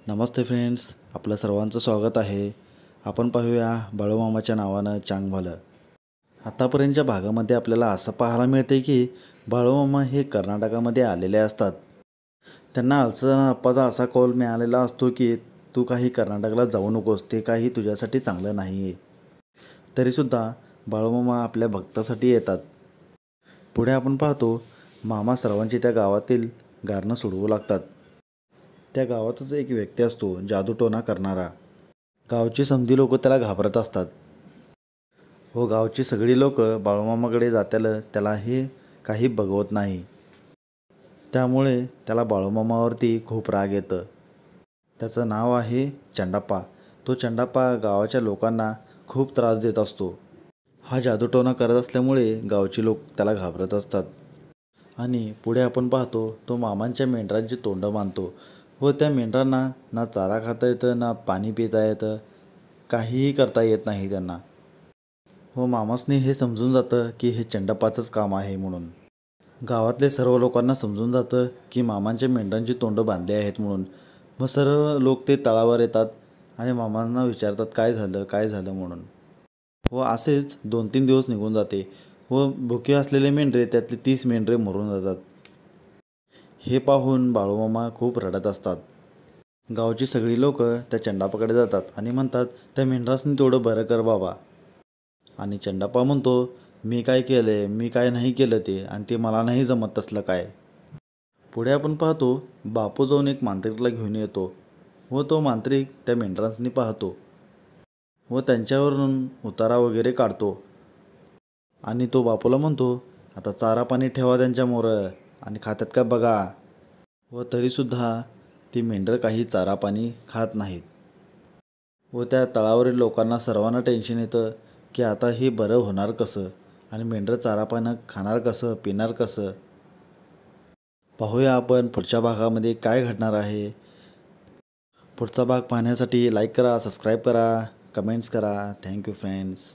नमस्ते friends, आपलं सर्वांचं स्वागत आहे. आपण पाहूया बाळूमामाच्या नावानं चांगभलं. आतापर्यंतच्या भागामध्ये आपल्याला असं पाहायला मिळते की बाळूमामा हे कर्नाटकामध्ये आलेले असतात. त्यांना अप्पाचा असा कॉल मिळालेला असतो की तू काही कर्नाटकला जाऊ नकोस, ते काही तुझ्यासाठी चांगलं नाही आहे. तरीसुद्धा बाळूमामा आपल्या भक्तासाठी येतात. पुढे आपण पाहतो मामा सर्वांची त्या गावातील गारणं सोडवू लागतात. त्या गावातच एक व्यक्ती असतो जादूटोणा करणारा. गावची समधी लोक त्याला घाबरत असतात. गावची सगळी लोक बाळूमामाकडे जात्याला त्याला हे काही बघवत नाही. त्यामुळे त्याला बाळूमामावरती खूप राग येतं. त्याचं नाव आहे चंडाप्पा. तो चंडाप्पा गावाच्या लोकांना खूप त्रास देत असतो. हा जादूटोणा करत असल्यामुळे गावची लोक त्याला घाबरत असतात. आणि पुढे आपण पाहतो तो मामांच्या मेंढरांची तोंड बांधतो व त्या मेंढरांना ना चारा खाता येतं, ना पाणी पिता येतं, काहीही करता येत नाही त्यांना. मामासनी हे समजून जातं की हे चंडाप्पाचंच काम आहे म्हणून. गावातले सर्व लोकांना समजून जातं की मामांच्या मेंढरांची तोंड बांधली आहेत म्हणून. मग सर्व लोक ते तळावर येतात आणि मामांना विचारतात काय झालं म्हणून. असेच 2-3 दिवस निघून जाते व भुके असलेले मेंढरे त्यातले 30 मेंढरे मरून जातात. हे पाहून बाळूमामा खूप रडत असतात. गावची सगळी लोक त्या चंडाप्पाकडे जातात आणि म्हणतात त्या मेंढरासनी तेवढं बरं कर बाबा. आणि चंडाप्पा म्हणतो मी काय केलं, मी काय नाही केलं ते, आणि ते मला नाही जमत तसलं काय. पुढे आपण पाहतो बापू जाऊन एक मांत्रिकला घेऊन येतो व तो मांत्रिक त्या मेंढरांनी पाहतो व त्यांच्यावरून उतारा वगैरे काढतो. आणि तो बापूला म्हणतो आता चारा पाणी ठेवा त्यांच्यामोरं आणि खात्यात का बघा. तरीसुद्धा ती मेंढरं काही चारा पाणी खात नाहीत. त्या तळावरील लोकांना सर्वांना टेन्शन येतं की आता हे बरं होणार कसं आणि मेंढरं चारा पाणी खाणार कसं, पिणार कसं. पाहूया आपण पुढच्या भागामध्ये काय घडणार आहे. पुढचा भाग पाहण्यासाठी लाईक करा, सबस्क्राईब करा, कमेंट्स करा. Thank you friends.